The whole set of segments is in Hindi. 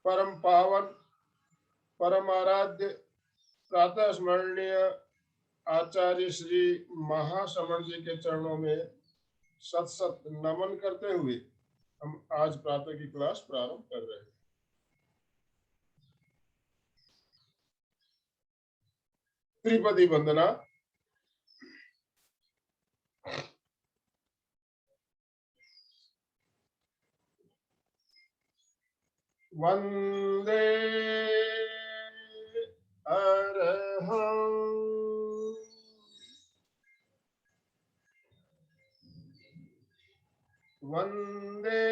परम पावन परम आराध्य प्रातः स्मरणीय आचार्य श्री महासमण जी के चरणों में सत सत नमन करते हुए हम आज प्रातः की क्लास प्रारंभ कर रहे हैं। त्रिपदी वंदना। वंदे अरहं वंदे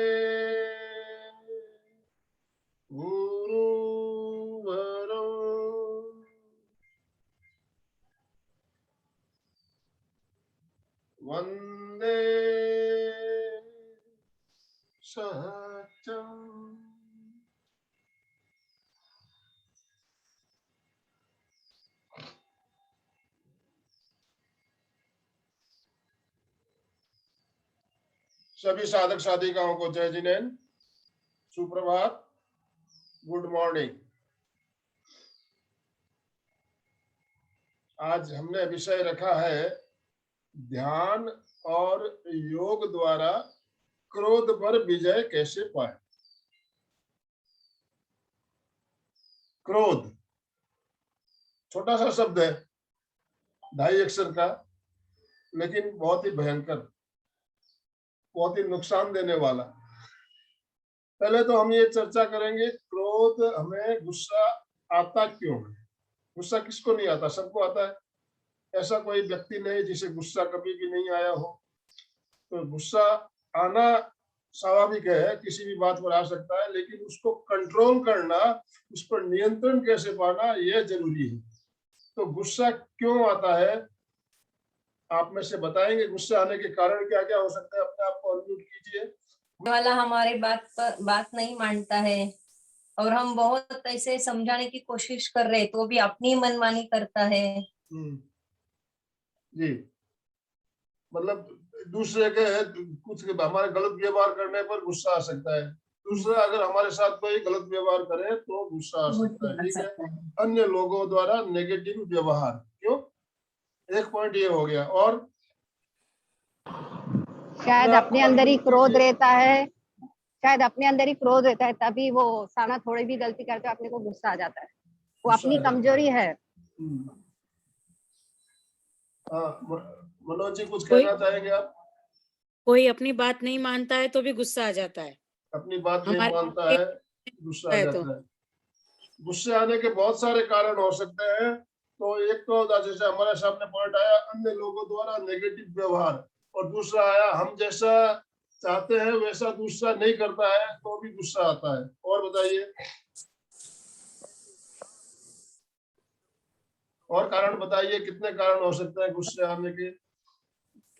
गुरुवरं वंदे सत्यम्। सभी साधक साधिकाओं को जय जिनेन्द्र, सुप्रभात, गुड मॉर्निंग। आज हमने विषय रखा है ध्यान और योग द्वारा क्रोध पर विजय कैसे पाए। क्रोध छोटा सा शब्द है, 2.5 अक्षर का, लेकिन बहुत ही भयंकर, बहुत ही नुकसान देने वाला। पहले तो हम ये चर्चा करेंगे क्रोध, हमें गुस्सा आता क्यों है। गुस्सा किसको नहीं आता? सबको आता है। ऐसा कोई व्यक्ति नहीं जिसे गुस्सा कभी भी नहीं आया हो। तो गुस्सा आना स्वाभाविक है, किसी भी बात पर आ सकता है, लेकिन उसको कंट्रोल करना, उस पर नियंत्रण कैसे पाना, यह जरूरी है। तो गुस्सा क्यों आता है, आप में से बताएंगे? गुस्सा आने के कारण क्या क्या हो सकता है? अपने आप को अनम्यूट कीजिए। वाला हमारी बात नहीं मानता है और हम बहुत ऐसे समझाने की कोशिश कर रहे तो भी अपनी मनमानी करता है। जी, मतलब दूसरे के कुछ हमारे गलत व्यवहार करने पर गुस्सा आ सकता है। दूसरा अगर हमारे साथ कोई गलत व्यवहार करे तो गुस्सा आ सकता है। ठीक है, अन्य लोगों द्वारा नेगेटिव व्यवहार। क्यों? एक पॉइंट ये हो गया। और शायद अपने अंदर ही क्रोध रहता है, शायद अपने अंदर ही क्रोध रहता है, तभी वो सामना थोड़ी भी गलती करते अपने को गुस्सा आ जाता है। वो अपनी कमजोरी है। मनोज जी कुछ कहना चाहेंगे आप? कोई अपनी बात नहीं मानता है तो भी गुस्सा आ जाता है। अपनी बात नहीं मानता है, गुस्सा आ जाता है। गुस्से आने के बहुत सारे कारण हो सकते हैं। तो एक तो जैसे हमारे सामने पॉइंट आया, अन्य लोगों द्वारा नेगेटिव व्यवहार, और दूसरा आया हम जैसा चाहते हैं वैसा दूसरा नहीं करता है तो भी गुस्सा आता है। और बताइए, और कारण बताइए, कितने कारण हो सकते हैं गुस्से आने के?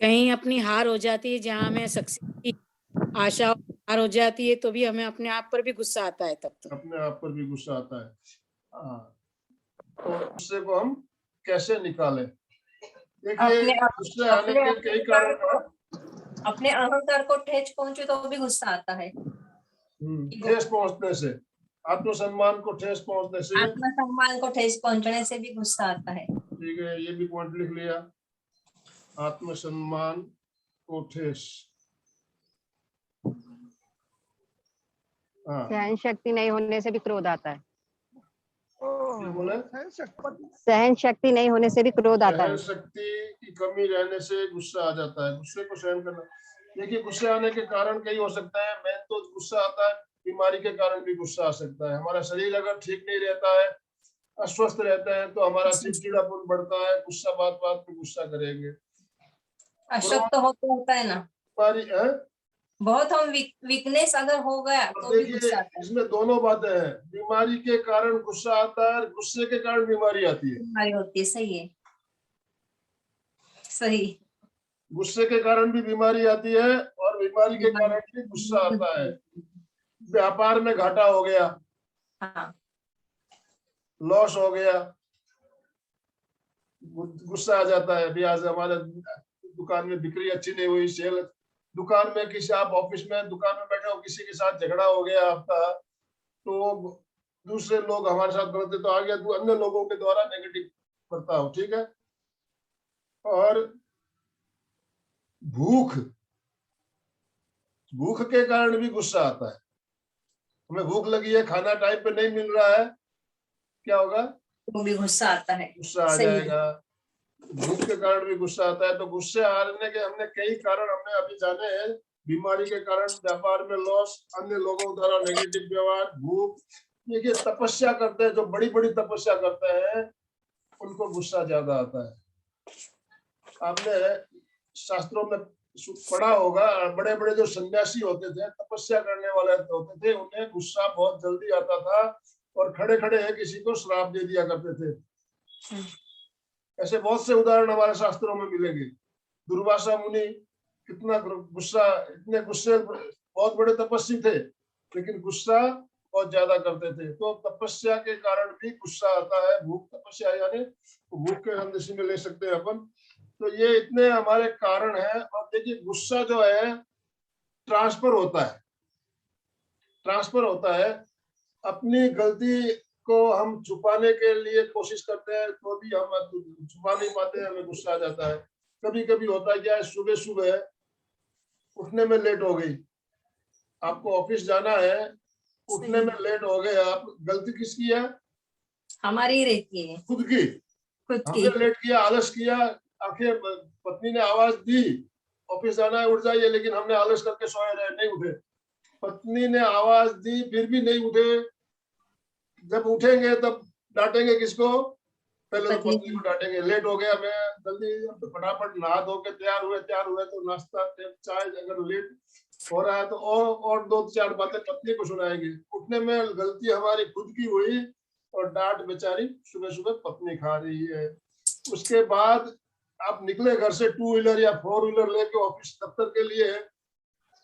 कहीं अपनी हार हो जाती है, जहाँ हमें सक्सेस की आशा हार हो जाती है तो भी हमें अपने आप पर भी गुस्सा आता है। तब तो अपने आप पर भी गुस्सा आता है। तो गुस्से को हम कैसे निकालें? देखिए, गुस्से आने के कई कारण। अपने अहंकार को ठेस पहुंचे तो भी गुस्सा आता है। ठेस पहुंचने से, आत्मसम्मान को ठेस पहुंचने से, आत्मसम्मान को ठेस पहुंचने से भी गुस्सा आता है। ठीक है, ये भी पॉइंट लिख लिया। आत्मसम्मान को ठेस, सहन शक्ति नहीं होने से भी क्रोध आता है। बोले? सहन शक्ति नहीं होने से भी क्रोध आता है। सहन शक्ति की कमी रहने से गुस्सा आ जाता है। गुस्से को सहन करना। देखिए, गुस्से आने के कारण कई हो सकता है। मैं तो गुस्सा आता है, बीमारी के कारण भी गुस्सा आ सकता है। हमारा शरीर अगर ठीक नहीं रहता है, अस्वस्थ रहता है, तो हमारा चिड़चिड़ापन बढ़ता है। गुस्सा बात बात पे गुस्सा करेंगे। अशक्त होता है ना, बीमारी है बहुत हम वीकनेस अगर हो गया तो भी गुस्सा आता है। इसमें दोनों बातें हैं, बीमारी के कारण गुस्सा आता है, गुस्से के कारण बीमारी आती है। बीमारी होती है, सही है, सही। गुस्से के कारण भी बीमारी आती है और बीमारी के कारण भी गुस्सा आता है। व्यापार में घाटा हो गया, लॉस हो गया, गुस्सा आ जाता है। अभी आज हमारे दुकान में बिक्री अच्छी नहीं हुई, सेल, दुकान में किसी, आप ऑफिस में दुकान में बैठे हो, किसी के साथ झगड़ा हो गया आपका, तो दूसरे लोग हमारे साथ गलत है तो आ गया तू अन्य लोगों के द्वारा नेगेटिव करता हो, ठीक है। और भूख, भूख के कारण भी गुस्सा आता है। हमें भूख लगी है, खाना टाइम पे नहीं मिल रहा है, क्या होगा? वो भी गुस्सा आता है। गुस्सा आ सही है। जाएगा। भूख के कारण भी गुस्सा आता है। तो गुस्से आने के हमने कई कारण हमने अभी जाने हैं। बीमारी के कारण, व्यापार में लॉस, अन्य लोगों द्वारा नेगेटिव व्यवहार, भूख। देखिए तपस्या करते हैं, जो बड़ी बड़ी तपस्या करते हैं उनको गुस्सा ज्यादा आता है। आपने शास्त्रों में पढ़ा होगा, बड़े बड़े जो सन्यासी होते थे, तपस्या करने वाले होते थे, उन्हें गुस्सा बहुत जल्दी आता था और खड़े खड़े है किसी को श्राप दे दिया करते थे। ऐसे बहुत से उदाहरण हमारे शास्त्रों में मिलेंगे। दुर्वासा मुनि कितना गुस्सा, इतने गुस्से, बहुत बड़े तपस्वी थे लेकिन गुस्सा बहुत ज्यादा करते थे। तो तपस्या के कारण भी गुस्सा आता है। भूख, तपस्या यानी भूख के हम में ले सकते हैं अपन। तो ये इतने हमारे कारण हैं। और देखिए गुस्सा जो है ट्रांसफर होता है, ट्रांसफर होता है। अपनी गलती को हम छुपाने के लिए कोशिश करते हैं तो भी हम छुपा नहीं पाते, हमें गुस्सा आ जाता है। कभी कभी होता है क्या है, सुबह सुबह उठने में लेट हो गई, आपको ऑफिस जाना है, उठने में लेट हो गए आप, गलती किसकी है? हमारी ही रहती है, खुद की। खुद की। हमने लेट किया, आलस किया, आखिर पत्नी ने आवाज दी ऑफिस जाना है उठ जाइए, लेकिन हमने आलस करके सोए रहे, नहीं उठे। पत्नी ने आवाज दी फिर भी नहीं उठे, जब उठेंगे तब डांटेंगे किसको? पहले तो पत्नी को डांटेंगे। लेट हो गया, मैं जल्दी फटाफट नहा धो के तैयार हुए तो नाश्ता चाय, अगर लेट हो रहा है तो और दो चार बातें पत्नी को सुनाएंगे। उठने में गलती हमारी खुद की हुई और डांट बेचारी सुबह सुबह पत्नी खा रही है। उसके बाद आप निकले घर से 2 व्हीलर या 4 व्हीलर लेके ऑफिस दफ्तर के लिए,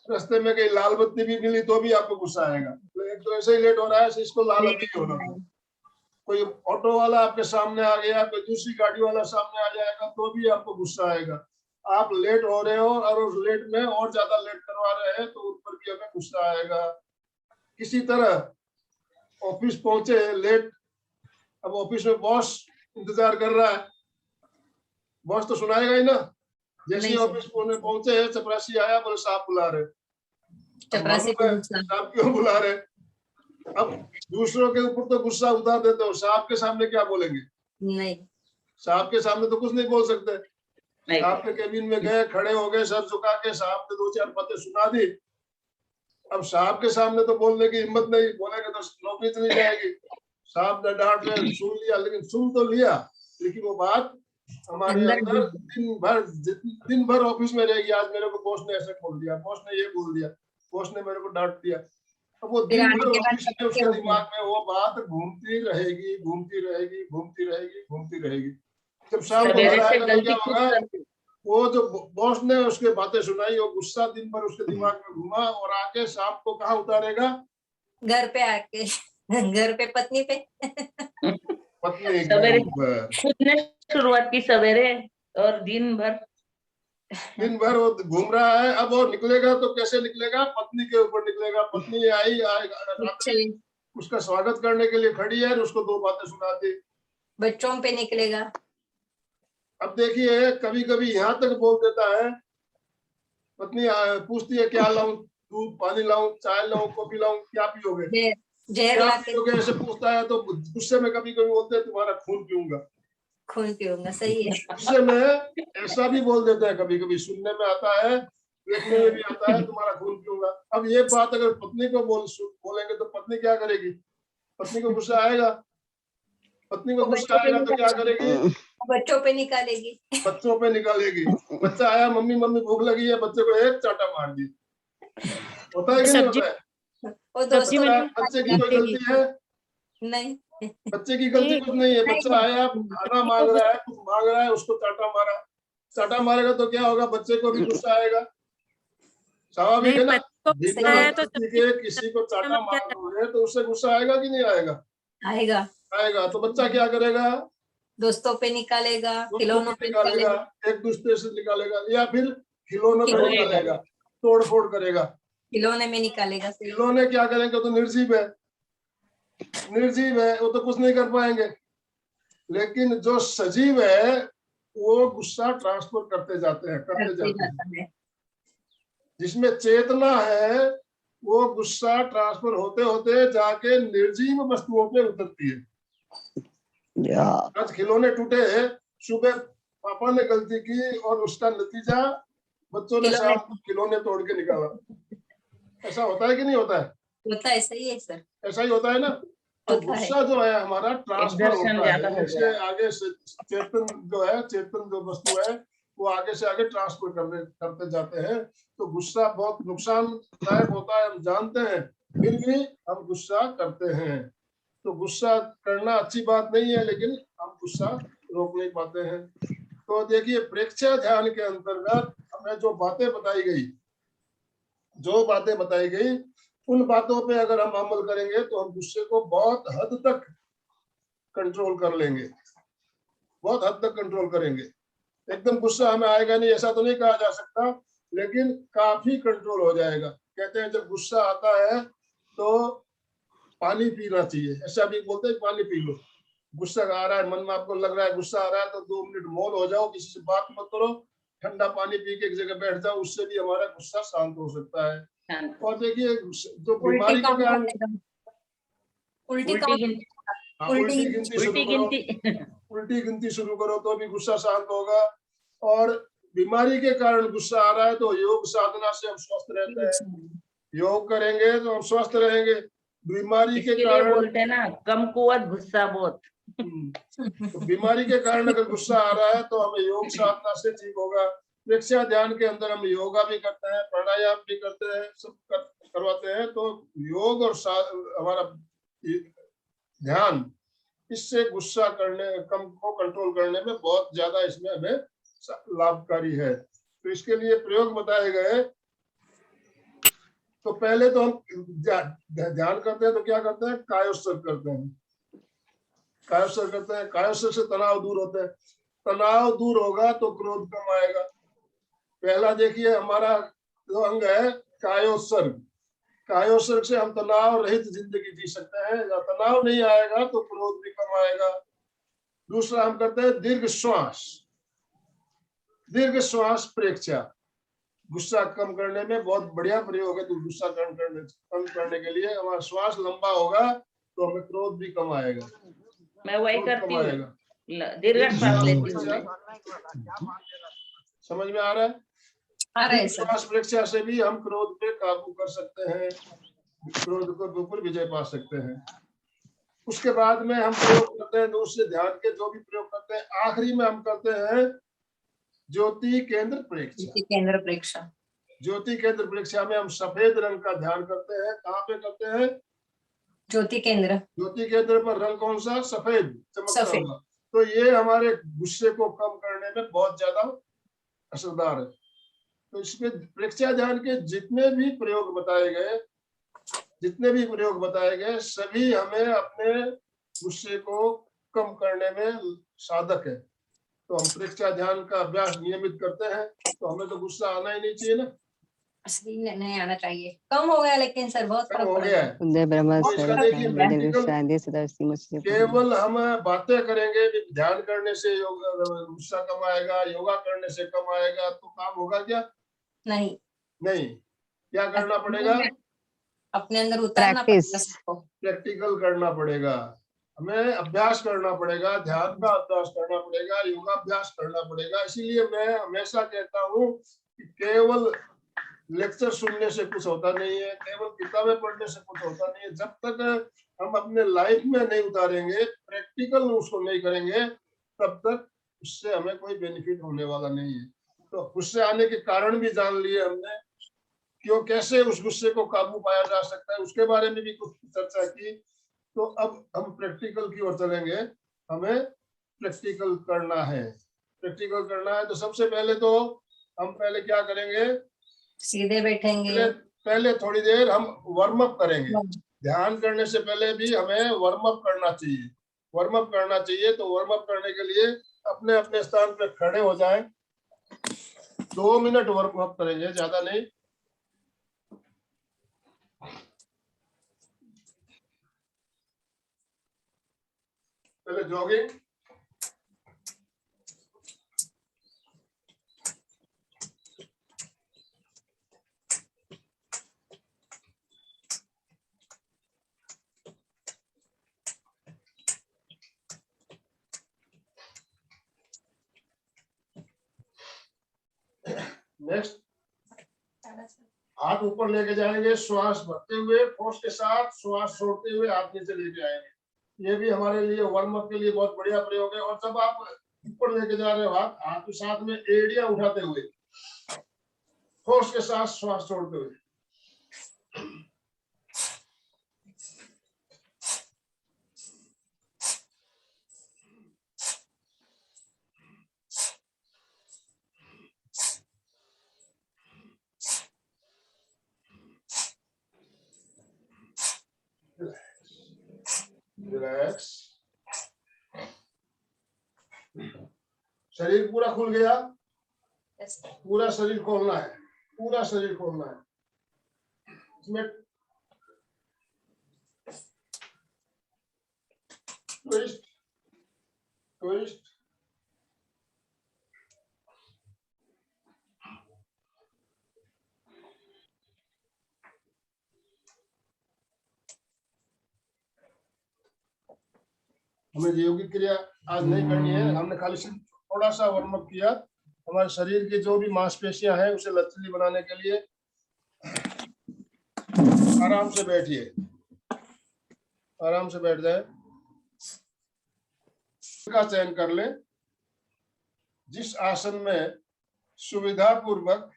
रास्ते में कहीं लाल बत्ती भी मिली तो भी आपको गुस्सा आएगा। एक तो ऐसे ही लेट हो रहा है, इसको लाल बत्ती होना था। कोई ऑटो वाला आपके सामने आ गया, कोई दूसरी गाड़ी वाला सामने आ जाएगा तो भी आपको गुस्सा आएगा। आप लेट हो रहे हो और उस लेट में और ज्यादा लेट करवा रहे हैं तो उन पर भी हमें गुस्सा आएगा। किसी तरह ऑफिस पहुंचे लेट, अब ऑफिस में बॉस इंतजार कर रहा है, बॉस तो सुनाएगा ही ना। जैसे ही ऑफिस में पहुंचे चपरासी आया, बोले साहब बुला रहे। चपरासी साहब क्यों बुला रहे? अब दूसरों के ऊपर तो गुस्सा उतार देते हो, साहब के सामने क्या बोलेंगे? नहीं, साहब के सामने तो कुछ नहीं बोल सकते। साहब के केबिन में गए, खड़े हो गए, सर झुका के, साहब ने 2-4 बातें सुना दी। अब साहब के सामने तो बोलने की हिम्मत नहीं, बोलेंगे तो नौकरी चली जाएगी। साहब ने डांट में सुन लिया, लेकिन सुन तो लिया, लेकिन वो बात हमारे अंदर दिन भर ऑफिस में रहेगी। आज मेरे को बॉस ने ऐसे बोल दिया, बॉस ने ये बोल दिया, बॉस ने मेरे को डांट दिया। अब वो दिन भर ऑफिस में उसके दिमाग में वो बात घूमती रहेगी, घूमती रहेगी, घूमती रहेगी, घूमती रहेगी। जब शाम को घर आएगा तो क्या होगा? वो जो बॉस ने उसके बातें सुनाई, वो गुस्सा दिन भर उसके दिमाग में घूमा और आके शाम को कहाँ उतारेगा? घर पे आके, घर पे पत्नी पे। पत्नी सवेरे खुद ने शुरुआत की सवेरे और दिन भर वो घूम रहा है। अब वो निकलेगा तो कैसे निकलेगा? पत्नी के ऊपर निकलेगा। पत्नी आई उसका स्वागत करने के लिए खड़ी है, उसको 2 बातें सुना दी, बच्चों पे निकलेगा। अब देखिए कभी कभी यहाँ तक बोल देता है, पत्नी पूछती है क्या लाऊं, दूध पानी लाऊं, चाय लाऊं, कॉफी लाऊं, क्या पियोगे? जहर क्या ला के पियोगे ऐसे पूछता है। तो गुस्से में कभी कभी बोलते हैं तुम्हारा खून पीऊंगा। खून पीऊंगा, सही है। गुस्से में ऐसा भी बोल देते हैं, कभी कभी सुनने में आता है, देखने में भी आता है, तुम्हारा खून पीऊंगा। अब ये बात अगर पत्नी को बोलेंगे तो पत्नी क्या करेगी? पत्नी को गुस्सा आएगा। पत्नी को गुस्सा आएगा तो क्या करेगी? बच्चों पे निकालेगी। बच्चों पे निकालेगी। बच्चा आया, मम्मी मम्मी भूख लगी है, बच्चे को एक चाटा मार दी। होता है कि नहीं होता है? वो दोस्तों बच्चे की कोई गलती है? नहीं, बच्चे की गलती कुछ नहीं है। बच्चा आया, खाना मांग रहा है, कुछ मांग रहा है, उसको चाटा मारा। चाटा मारेगा तो क्या होगा? बच्चे को भी गुस्सा आएगा। स्वाभाविक है ना? किसी को चाटा मारोगे तो उससे गुस्सा आएगा कि नहीं आएगा? आएगा, आएगा। तो बच्चा क्या करेगा? दोस्तों पे निकालेगा, खिलौनों पे निकालेगा, एक दूसरे से निकालेगा, या फिर खिलौनों पे निकालेगा, तोड़ फोड़ करेगा। खिलौने में निकालेगा। खिलौने क्या करेंगे? तो निर्जीव है, निर्जीव है वो तो कुछ नहीं कर पाएंगे, लेकिन जो सजीव है वो गुस्सा ट्रांसफर करते जाते हैं, करते करते जाते हैं। जाता है। जिसमें चेतना है वो गुस्सा ट्रांसफर होते होते जाके निर्जीव वस्तुओं पे उतरती है। आज खिलौने टूटे हैं, सुबह पापा ने गलती की और उसका नतीजा बच्चों ने खिलौने- साथ खिलौने तोड़ के निकाला। ऐसा होता है कि नहीं होता है? होता है, सही है सर। ऐसा ही होता है ना। तो होता है। गुस्सा जो है हमारा ट्रांसफर एक्सर्शन होता ज्यादा है, हो इससे गया। आगे से चेतन जो है, चेतन जो वस्तु है वो आगे से आगे ट्रांसफर करते जाते हैं। तो गुस्सा बहुत नुकसानदायक होता है, हम जानते हैं, फिर भी हम गुस्सा करते हैं। तो गुस्सा करना अच्छी बात नहीं है, लेकिन हम गुस्सा रोक नहीं पाते हैं। तो देखिए, प्रेक्षा ध्यान के अंतर्गत हमें जो बातें बताई गई उन बातों पे अगर हम अमल करेंगे तो हम गुस्से को बहुत हद तक कंट्रोल कर लेंगे, बहुत हद तक कंट्रोल करेंगे। एकदम गुस्सा हमें आएगा नहीं ऐसा तो नहीं कहा जा सकता, लेकिन काफी कंट्रोल हो जाएगा। कहते हैं जब गुस्सा आता है तो पानी पीना चाहिए, ऐसा भी बोलते हैं पानी पी लो। गुस्सा आ रहा है, मन में आपको लग रहा है गुस्सा आ रहा है तो 2 मिनट मौन हो जाओ, किसी से बात मत करो, ठंडा पानी पी के एक जगह बैठ जाओ, उससे भी हमारा गुस्सा शांत हो सकता है। शांत। और देखिए, जो उल्टी बीमारी के काउंट कारण करेगा। उल्टी उल्टी काउंट गिनती, उल्टी उल्टी गिनती शुरू उल्टी करो, गिनती। उल्टी गिनती शुरू करो तो भी गुस्सा शांत होगा। और बीमारी के कारण गुस्सा आ रहा है तो योग साधना से हम स्वस्थ रहते हैं, योग करेंगे तो हम स्वस्थ रहेंगे। बीमारी के इसके लिए कारण बोलते हैं ना, कम कुवत गुस्सा बहुत। तो बीमारी के कारण अगर गुस्सा आ रहा है तो हमें योग साधना से ठीक होगा। प्रेक्षया ध्यान के अंदर हम योगा भी करते हैं, प्राणायाम भी करते हैं, सब करवाते हैं। तो योग और हमारा ध्यान इससे गुस्सा कम को कंट्रोल करने में बहुत ज्यादा इसमें हमें लाभकारी है। तो इसके लिए प्रयोग बताए गए। तो पहले तो हम ध्यान करते हैं तो क्या करते हैं, कायोत्सर्ग करते हैं। कायोत्सर्ग करते हैं, कायोत्सर्ग से तनाव दूर होते हैं। तनाव दूर होगा तो क्रोध कम आएगा। पहला देखिए हमारा जो अंग है कायोत्सर्ग, कायोत्सर्ग से हम तनाव रहित जिंदगी जी सकते हैं। या तनाव नहीं आएगा तो क्रोध भी कम आएगा। दूसरा हम करते हैं दीर्घ श्वास। दीर्घ श्वास प्रेक्षया गुस्सा कम करने में बहुत बढ़िया प्रयोग है। तो गुस्सा कम करने के लिए हमारा श्वास लंबा होगा तो हमें क्रोध भी कम आएगा, मैं वही क्रोध करती कम हूँ, आएगा। दीर्घ श्वास लेती हूँ मैं। समझ में आ रहा है? आ रहा है सर। श्वास प्रेक्षया से भी हम क्रोध पे काबू कर सकते हैं, क्रोध के ऊपर विजय पा सकते हैं। उसके बाद में हम प्रयोग करते हैं दूसरे ध्यान के जो भी प्रयोग करते हैं, आखिरी में हम करते हैं ज्योति केंद्र प्रेक्षया। केंद्र प्रेक्षा। ज्योति केंद्र प्रेक्षया में हम सफेद रंग का ध्यान करते हैं। कहाँ पे करते हैं? ज्योति केंद्र। ज्योति केंद्र पर रंग कौन सा? सफेद, चमकता सफेद। हुआ। तो ये हमारे गुस्से को कम करने में बहुत ज्यादा असरदार है। तो इसमें प्रेक्षया ध्यान के जितने भी प्रयोग बताए गए सभी हमें अपने गुस्से को कम करने में साधक है। तो हम प्रेक्षया ध्यान का अभ्यास नियमित करते हैं तो हमें तो गुस्सा आना ही नहीं चाहिए ना। असली नहीं आना चाहिए, कम हो गया लेकिन सर बहुत कम फर्क हो पड़ गया गया। है। उदय ब्रह्म तो इसका देखिए प्रैक्टिकल केवल हम बातें करेंगे, ध्यान करने से गुस्सा कम आएगा, योगा करने से कम आएगा, तो काम होगा क्या? नहीं, नहीं। क्या करना पड़ेगा? अपने अंदर उतारना पड़ेगा सबको। प्रैक्टिकल करना पड़ेगा, हमें अभ्यास करना पड़ेगा, ध्यान का अभ्यास करना पड़ेगा, योगाभ्यास करना पड़ेगा। इसीलिए मैं हमेशा कहता हूँ कि केवल लेक्चर सुनने से कुछ होता नहीं है, केवल किताबें पढ़ने से कुछ होता नहीं है। जब तक हम अपने लाइफ में नहीं उतारेंगे, प्रैक्टिकल उसको नहीं करेंगे, तब तक उससे हमें कोई बेनिफिट होने वाला नहीं है। तो गुस्से आने के कारण भी जान लिए हमने, क्यों, कैसे उस गुस्से को काबू पाया जा सकता है, उसके बारे में भी कुछ चर्चा की। तो अब हम प्रैक्टिकल की ओर चलेंगे। हमें प्रैक्टिकल करना है, प्रैक्टिकल करना है। तो सबसे पहले तो हम पहले क्या करेंगे, सीधे बैठेंगे। पहले थोड़ी देर हम वार्म अप करेंगे। ध्यान करने से पहले भी हमें वार्म अप करना चाहिए, वार्म अप करना चाहिए। तो वार्म अप करने के लिए अपने अपने स्थान पर खड़े हो जाएं। 2 मिनट वार्म अप करेंगे, ज्यादा नहीं। पहले जॉगिंग, नेक्स्ट हाथ ऊपर लेके जाएंगे, श्वास भरते हुए, फोर्स के साथ श्वास छोड़ते हुए हाथ नीचे लेके आएंगे। ये भी हमारे लिए वार्म अप के लिए बहुत बढ़िया प्रयोग है। और जब आप ऊपर लेके जा रहे हो हाथ, हाथ के साथ में एड़ियां उठाते हुए, फोर्स के साथ श्वास छोड़ते हुए। रिलैक्स। शरीर पूरा खुल गया, पूरा शरीर खोलना है, पूरा शरीर खोलना है। इसमें ट्विस्ट ट्विस्ट, हमें योगिक क्रिया आज नहीं करनी है, हमने खाली सिर्फ थोड़ा सा वार्म अप किया। हमारे शरीर की जो भी मांसपेशियां हैं उसे लचीली बनाने के लिए आराम से बैठिए, आराम से बैठ जाए, का चयन कर ले। जिस आसन में सुविधा पूर्वक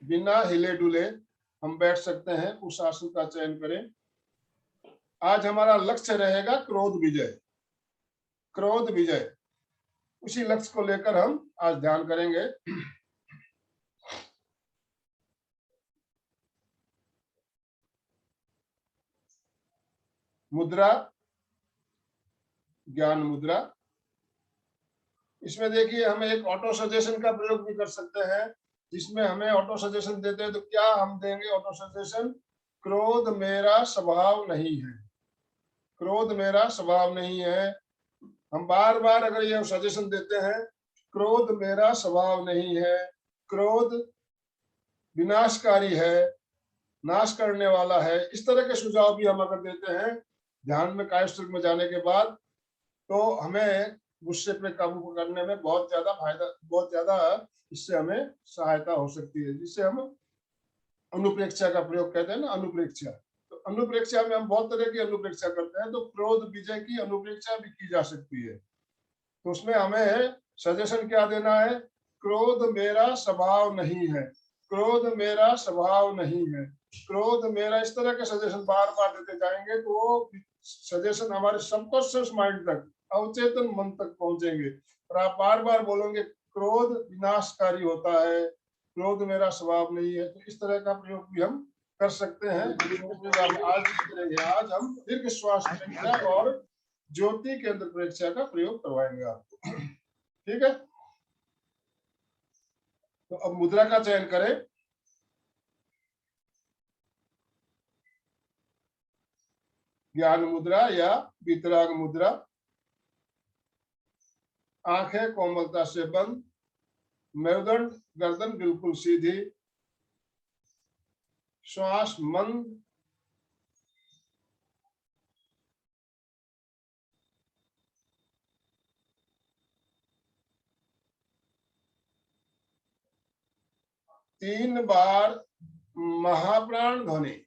बिना हिले डुले हम बैठ सकते हैं, उस आसन का चयन करें। आज हमारा लक्ष्य रहेगा क्रोध विजय, क्रोध विजय। उसी लक्ष्य को लेकर हम आज ध्यान करेंगे। मुद्रा, ज्ञान मुद्रा। इसमें देखिए हम एक ऑटो सजेशन का प्रयोग भी कर सकते हैं, जिसमें हमें ऑटो सजेशन देते हैं। तो क्या हम देंगे ऑटो सजेशन? क्रोध मेरा स्वभाव नहीं है, क्रोध मेरा स्वभाव नहीं है। हम बार बार अगर ये सजेशन देते हैं, क्रोध मेरा स्वभाव नहीं है, क्रोध विनाशकारी है, नाश करने वाला है, इस तरह के सुझाव भी हम अगर देते हैं ध्यान में कायस्थिक में जाने के बाद, तो हमें गुस्से पे काबू करने में बहुत ज्यादा फायदा, बहुत ज्यादा इससे हमें सहायता हो सकती है, जिससे हम अनुप्रेक्षा का प्रयोग कहते हैं ना, अनुप्रेक्षा। तो अनुप्रेक्षा में हम बहुत तरह की अनुप्रेक्षा करते हैं, तो क्रोध विजय की अनुप्रेक्षा भी की जा सकती है। तो उसमें हमें सजेशन क्या देना है? क्रोध मेरा स्वभाव नहीं है, क्रोध मेरा स्वभाव नहीं है, क्रोध मेरा, इस तरह के सजेशन बार बार देते जाएंगे तो वो सजेशन हमारे सबकॉन्शियस माइंड तक, अवचेतन मन तक पहुंचेंगे। और आप बार बार बोलोगे क्रोध विनाशकारी होता है, क्रोध मेरा स्वभाव नहीं है, तो इस तरह का प्रयोग भी हम कर सकते हैं। आज करेंगे, आज हम दीर्घ श्वास परीक्षा और ज्योति केंद्र परीक्षा का प्रयोग करवाएंगे आपको। ठीक है, तो अब मुद्रा का चयन करें। ज्ञान मुद्रा या वितराग मुद्रा। आंखें कोमलता से बंद, मेरुदंड गर्दन बिल्कुल सीधी, श्वास मंद, तीन बार महाप्राण ध्वनि।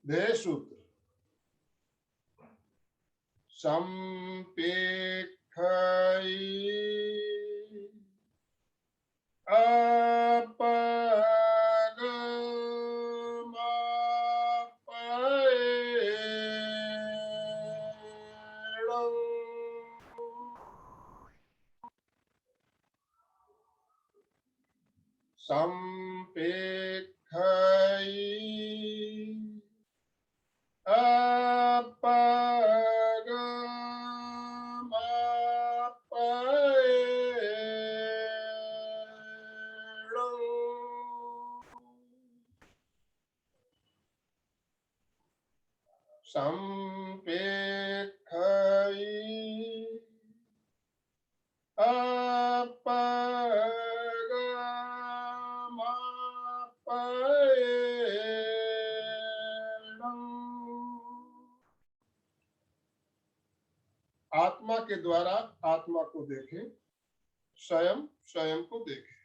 ध्येय सूत्र संपेक्षै संपेक्षै संपेक्षै आत्मा के द्वारा आत्मा को देखें, स्वयं स्वयं को देखें।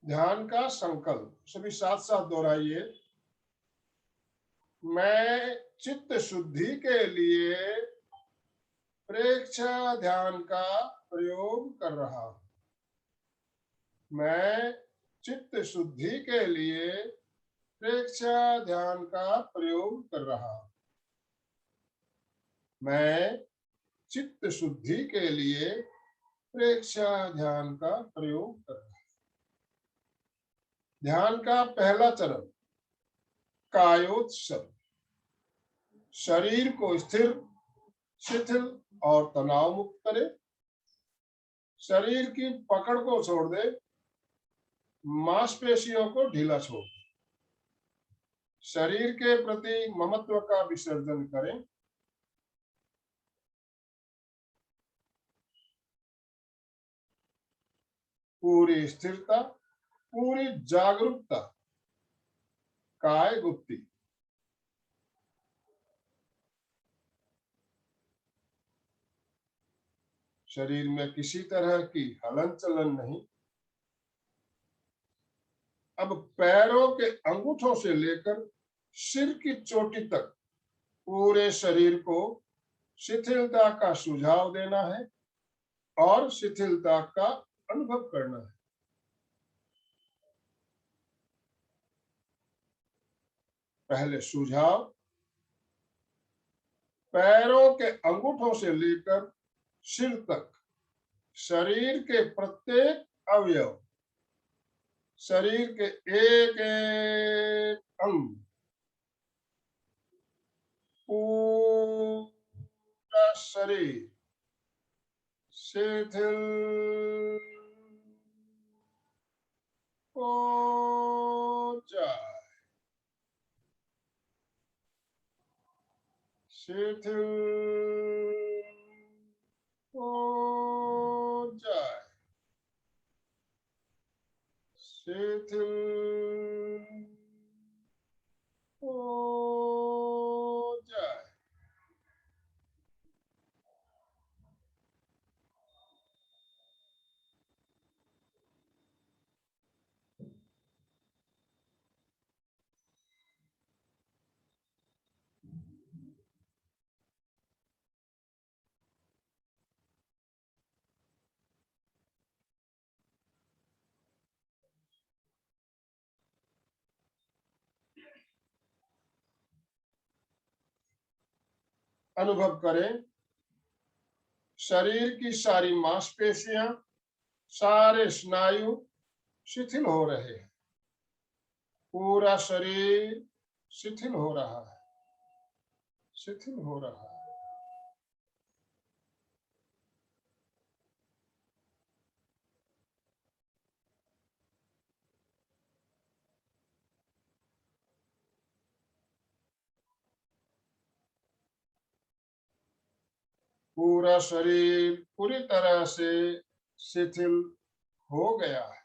ध्यान का संकल्प सभी साथ साथ दोहराइए। मैं चित्त शुद्धि के लिए प्रेक्षा ध्यान का प्रयोग कर रहा हूं। मैं चित्त शुद्धि के लिए प्रेक्षा ध्यान का प्रयोग कर रहा हूं। मैं चित्त शुद्धि के लिए प्रेक्षा ध्यान का प्रयोग कर रहा हूं। ध्यान का पहला चरण कायोत्सव, शरीर को स्थिर, शिथिल और तनाव मुक्त करे। शरीर की पकड़ को छोड़ दे, मांसपेशियों को ढीला छोड़ दे। शरीर के प्रति ममत्व का विसर्जन करें। पूरी स्थिरता, पूरी जागरूकता, काय गुप्ती। शरीर में किसी तरह की हलन चलन नहीं। अब पैरों के अंगूठों से लेकर सिर की चोटी तक पूरे शरीर को शिथिलता का सुझाव देना है और शिथिलता का अनुभव करना है। पहले सुझाव, पैरों के अंगूठों से लेकर सिर तक शरीर के प्रत्येक अवयव, शरीर के एक एक अंग, पूरा शरीर शिथिल हो जाए, शिथिल हो जाए, शिथिल हो जाए। अनुभव करें, शरीर की सारी मांसपेशियां, सारे स्नायु शिथिल हो रहे हैं। पूरा शरीर शिथिल हो रहा है, शिथिल हो रहा है। पूरा शरीर पूरी तरह से शिथिल हो गया है,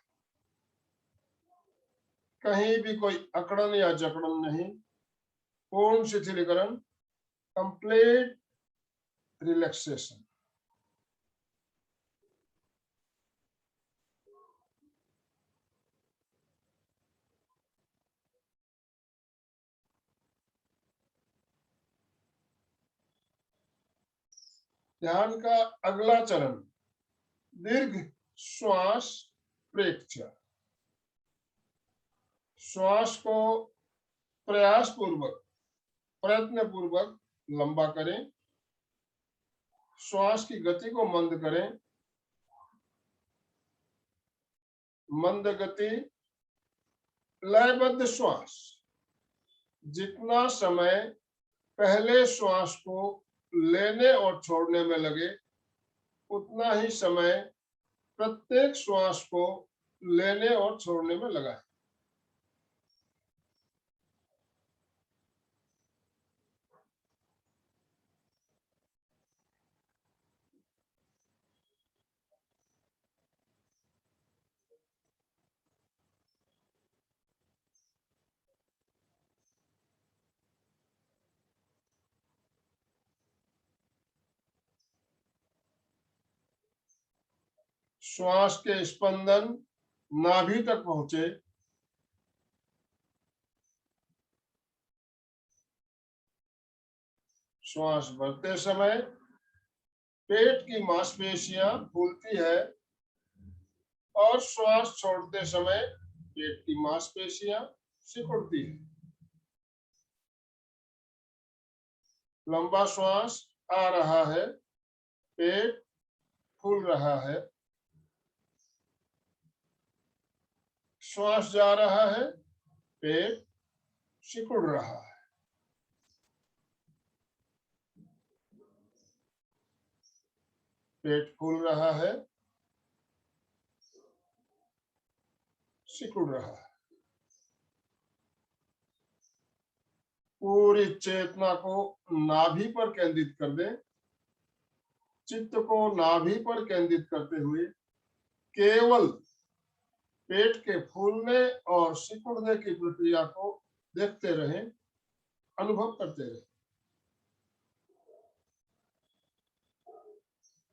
कहीं भी कोई अकड़न या जकड़न नहीं, पूर्ण शिथिलीकरण, कंप्लीट रिलैक्सेशन। ध्यान का अगला चरण दीर्घ श्वास प्रेक्षण। श्वास को प्रयास पूर्वक, प्रयत्न पूर्वक लंबा करें। श्वास की गति को मंद करें। मंद गति, लयबद्ध श्वास। जितना समय पहले श्वास को लेने और छोड़ने में लगे, उतना ही समय प्रत्येक श्वास को लेने और छोड़ने में लगा है। श्वास के स्पंदन नाभि तक पहुंचे। श्वास भरते समय पेट की मांसपेशियां फूलती है और श्वास छोड़ते समय पेट की मांसपेशियां सिकुड़ती है। लंबा श्वास आ रहा है, पेट फूल रहा है। श्वास जा रहा है, पेट सिकुड़ रहा है। पेट फूल रहा है, सिकुड़ रहा है। पूरी चेतना को नाभि पर केंद्रित कर दें। चित्त को नाभि पर केंद्रित करते हुए केवल पेट के फूलने और सिकुड़ने की प्रक्रिया को देखते रहें, अनुभव करते रहें।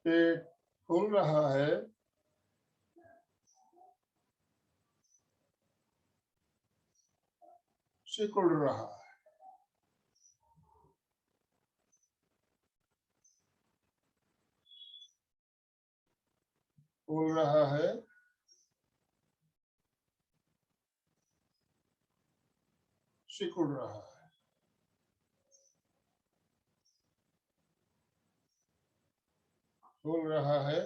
पेट फूल रहा है, सिकुड़ रहा है। फूल रहा है, सिकुड़ रहा है। फूल रहा है,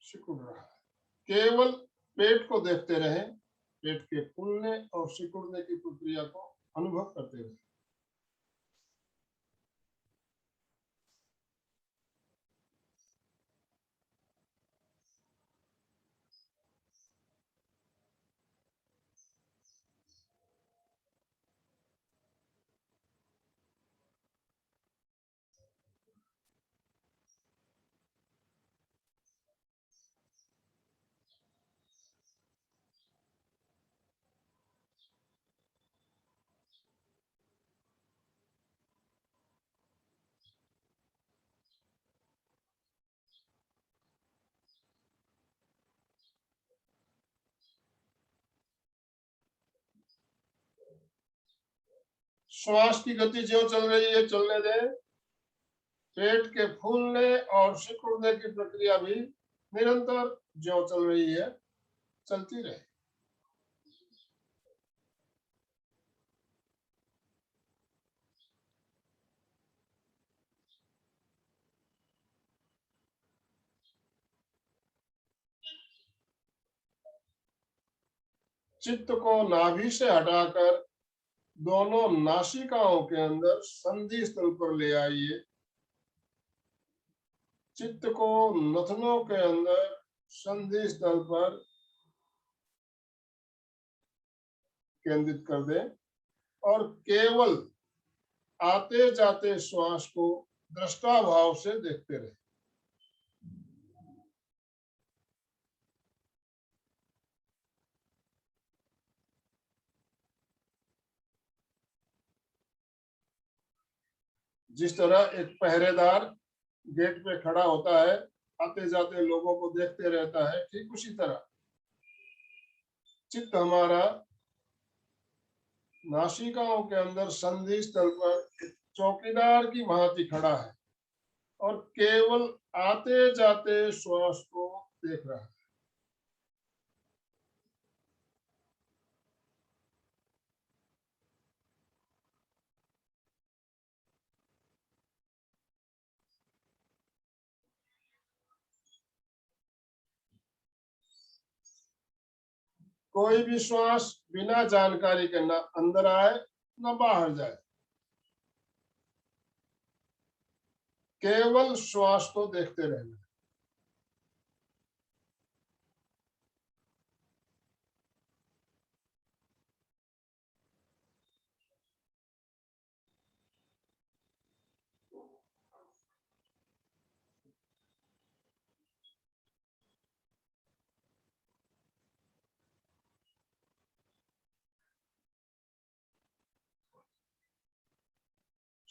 सिकुड़ रहा है। केवल पेट को देखते रहें, पेट के फूलने और सिकुड़ने की प्रक्रिया को अनुभव करते रहें। श्वास की गति जो चल रही है चलने दें। पेट के फूलने और सिकुड़ने की प्रक्रिया भी निरंतर जो चल रही है चलती रहे। चित्त को नाभि से हटाकर दोनों नासिकाओं के अंदर संधि स्थल पर ले आइए। चित्त को नथनों के अंदर संधि स्थल पर केंद्रित कर दें और केवल आते जाते श्वास को दृष्टा भाव से देखते रहें। जिस तरह एक पहरेदार गेट पे खड़ा होता है, आते जाते लोगों को देखते रहता है, ठीक उसी तरह चित्त हमारा नासिकाओं के अंदर संधि स्थल पर एक चौकीदार की भांति खड़ा है और केवल आते जाते श्वास को देख रहा है। कोई भी श्वास बिना जानकारी के न अंदर आए न बाहर जाए, केवल श्वास को देखते रहना।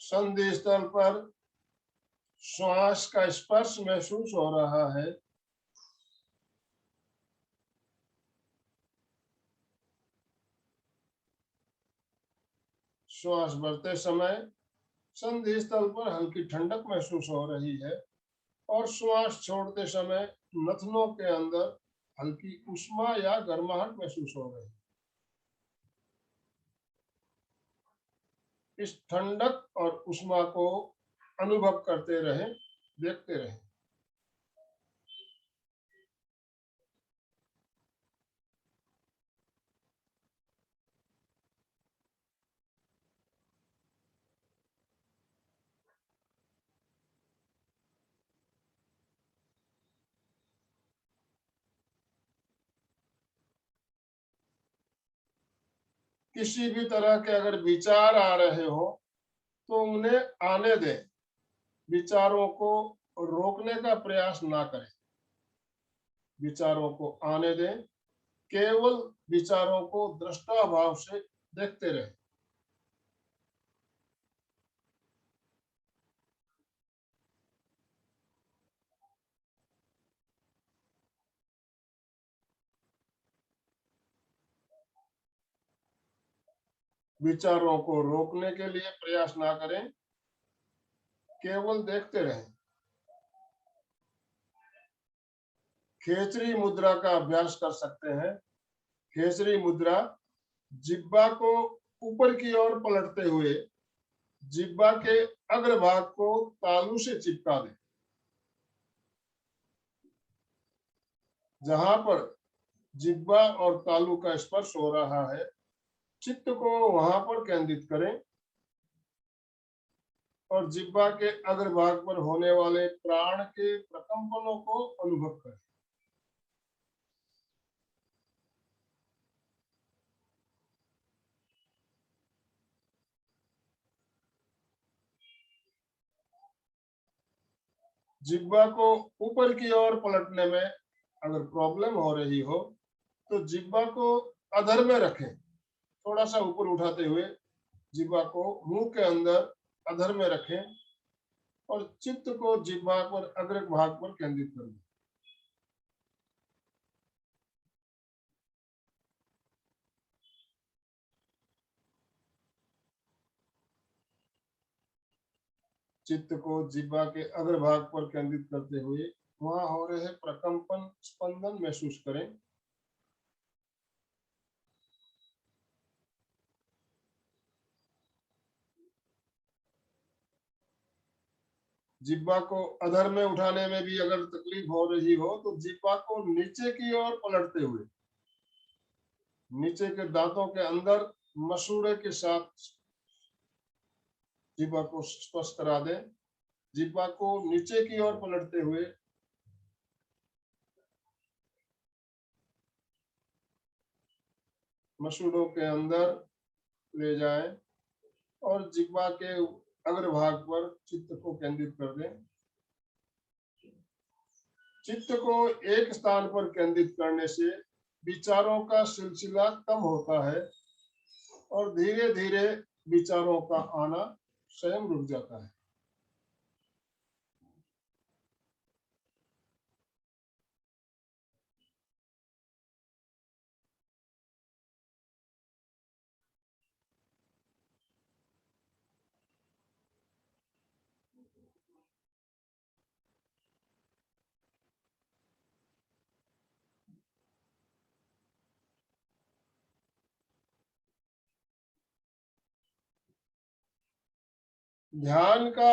संधि स्थल पर श्वास का स्पर्श महसूस हो रहा है। श्वास भरते समय संधि स्थल पर हल्की ठंडक महसूस हो रही है और श्वास छोड़ते समय नथनों के अंदर हल्की उष्मा या गर्माहट महसूस हो रही है। इस ठंडक और उष्मा को अनुभव करते रहे, देखते रहे। किसी भी तरह के अगर विचार आ रहे हो तो उन्हें आने दें, विचारों को रोकने का प्रयास ना करें। विचारों को आने दें, केवल विचारों को दृष्टा भाव से देखते रहें। विचारों को रोकने के लिए प्रयास ना करें, केवल देखते रहें। खेचरी मुद्रा का अभ्यास कर सकते हैं। खेचरी मुद्रा जिह्वा को ऊपर की ओर पलटते हुए जिह्वा के अग्रभाग को तालू से चिपका दें। जहां पर जिह्वा और तालू का स्पर्श हो रहा है, चित्त को वहां पर केंद्रित करें और जिह्वा के अग्रभाग पर होने वाले प्राण के प्रकंपनों को अनुभव करें। जिह्वा को ऊपर की ओर पलटने में अगर प्रॉब्लम हो रही हो तो जिह्वा को अधर में रखें, थोड़ा सा ऊपर उठाते हुए जिह्वा को मुंह के अंदर अधर में रखें और चित्त को जिह्वा पर अग्र भाग पर केंद्रित करें। चित्त को जिह्वा के अग्रभाग पर केंद्रित करते हुए वहां हो रहे प्रकंपन स्पंदन महसूस करें। जिह्वा को अधर में उठाने में भी अगर तकलीफ हो रही हो तो जिह्वा को नीचे की ओर पलटते हुए नीचे के दांतों के अंदर मसूड़े के साथ जिह्वा को स्पर्श करा दें। जिह्वा को नीचे की ओर पलटते हुए मसूड़ों के अंदर ले जाएं और जिह्वा के अग्रभाग पर चित्त को केंद्रित कर दें। चित्त को एक स्थान पर केंद्रित करने से विचारों का सिलसिला कम होता है और धीरे धीरे विचारों का आना स्वयं रुक जाता है। ध्यान का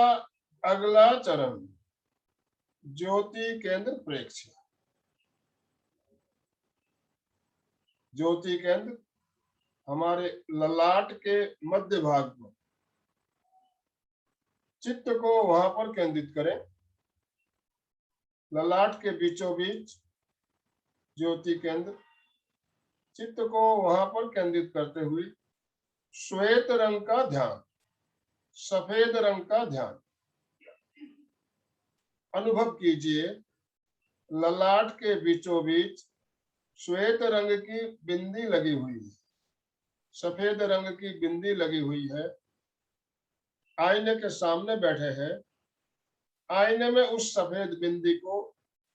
अगला चरण ज्योति केंद्र प्रेक्ष्य। ज्योति केंद्र हमारे ललाट के मध्य भाग में, चित्त को वहां पर केंद्रित करें। ललाट के बीचों बीच ज्योति केंद्र, चित्त को वहां पर केंद्रित करते हुए श्वेत रंग का ध्यान, सफेद रंग का ध्यान अनुभव कीजिए। ललाट के बीचों बीच श्वेत रंग की बिंदी लगी हुई है, सफेद रंग की बिंदी लगी हुई है। आईने के सामने बैठे हैं, आईने में उस सफेद बिंदी को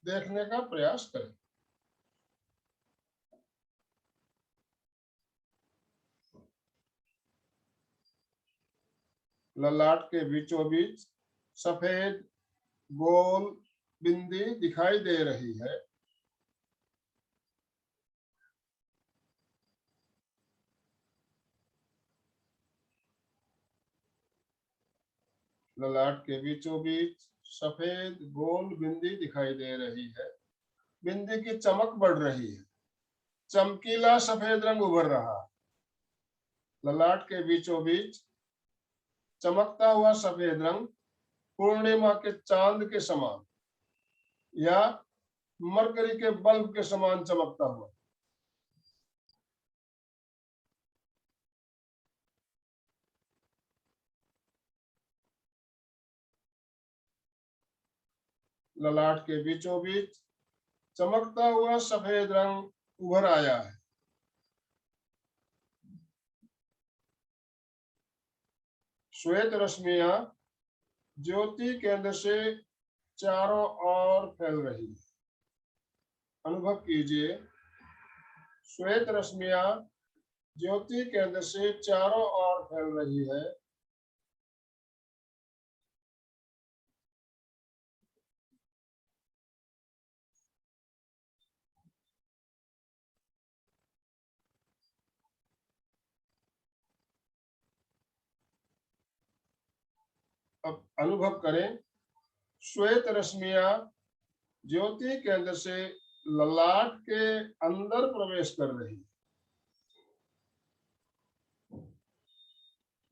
देखने का प्रयास करें। ललाट के बीचों बीच सफेद गोल बिंदी दिखाई दे रही है। ललाट के बीचों बीच सफेद गोल बिंदी दिखाई दे रही है। बिंदी की चमक बढ़ रही है, चमकीला सफेद रंग उभर रहा है। ललाट के बीचों बीच चमकता हुआ सफेद रंग पूर्णिमा के चांद के समान या मरकरी के बल्ब के समान चमकता हुआ। ललाट के बीचों बीच चमकता हुआ सफेद रंग उभर आया है। श्वेत रश्मियां ज्योति केंद्र से चारों ओर फैल रही है। अनुभव कीजिए, श्वेत रश्मियां ज्योति केंद्र से चारों ओर फैल रही है। अब अनुभव करें, श्वेत रश्मियां ज्योति केंद्र से ललाट के अंदर प्रवेश कर रही है।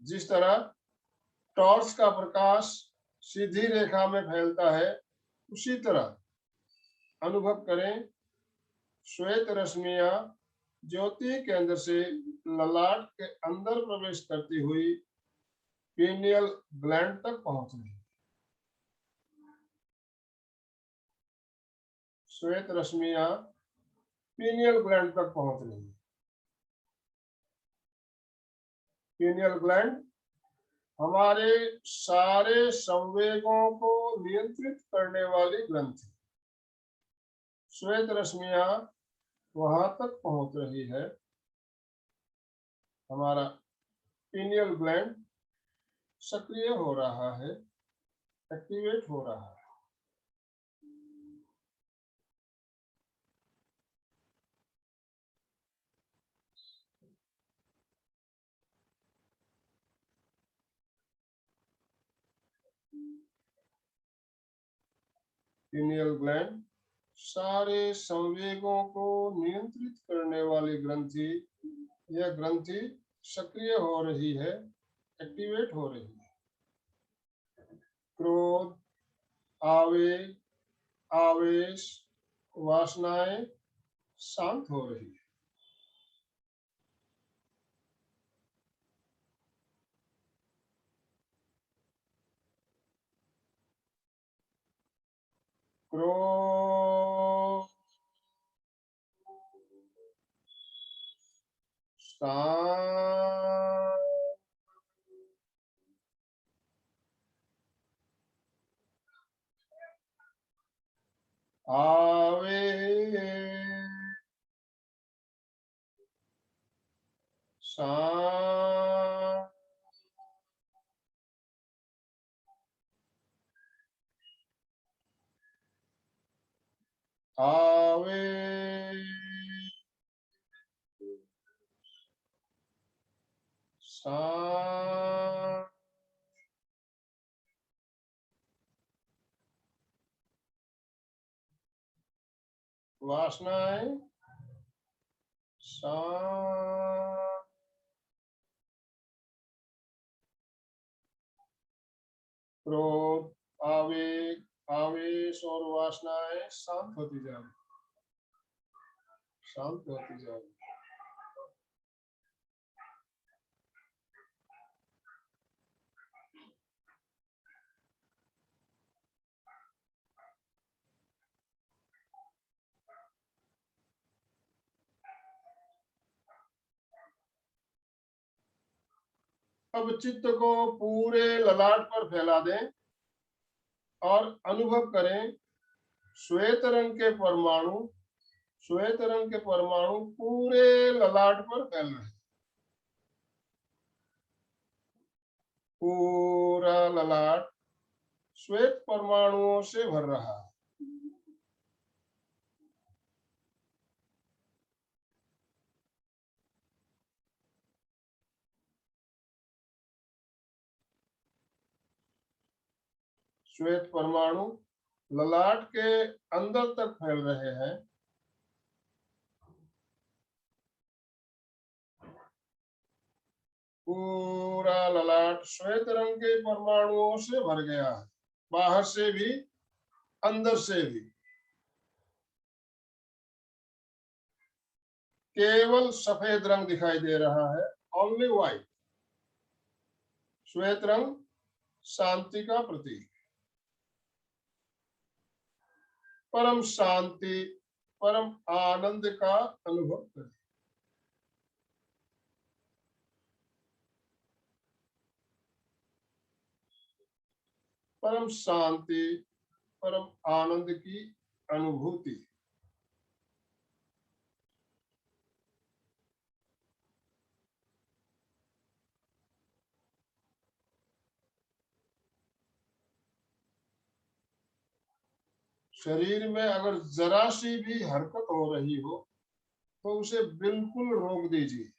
जिस तरह टॉर्च का प्रकाश सीधी रेखा में फैलता है, उसी तरह अनुभव करें, श्वेत रश्मियां ज्योति केंद्र से ललाट के अंदर प्रवेश करती हुई पीनियल ग्लैंड तक पहुंच रही है। श्वेत रश्मियां पीनियल ग्लैंड तक पहुंच रही है। पीनियल ग्लैंड हमारे सारे संवेगों को नियंत्रित करने वाली ग्रंथि। श्वेत रश्मियां वहां तक पहुंच रही है। हमारा पीनियल ग्लैंड सक्रिय हो रहा है, एक्टिवेट हो रहा है। पीनियल ग्लैंड सारे संवेगों को नियंत्रित करने वाली ग्रंथि। यह ग्रंथि सक्रिय हो रही है, एक्टिवेट हो रही है। क्रोध, आवेग, आवेश, वासनाएं शांत हो रही है। क्रोध शांत, आवेग शांत, आवेग शांत, वासनाएं शांत, क्रोध, आवेग, आवेश और वासनाएं शांत होती जाएंगी, शांत होती जाएंगी। अब चित्त को पूरे ललाट पर फैला दें और अनुभव करें श्वेत रंग के परमाणु, श्वेत रंग के परमाणु पूरे ललाट पर फैल रहे हैं। पूरा ललाट श्वेत परमाणुओं से भर रहा है। श्वेत परमाणु ललाट के अंदर तक फैल रहे हैं। पूरा ललाट श्वेत रंग के परमाणुओं से भर गया है, बाहर से भी अंदर से भी। केवल सफेद रंग दिखाई दे रहा है, ओनली व्हाइट। श्वेत रंग शांति का प्रतीक, परम शांति, परम आनंद का अनुभव करें। परम शांति, परम आनंद की अनुभूति। शरीर में अगर जरा सी भी हरकत हो रही हो तो उसे बिल्कुल रोक दीजिए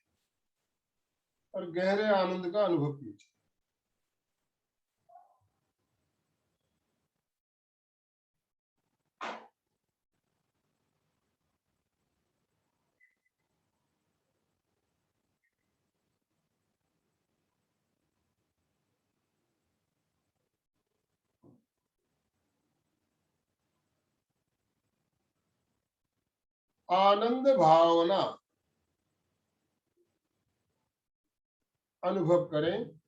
और गहरे आनंद का अनुभव कीजिए। आनंद भावना अनुभव करें।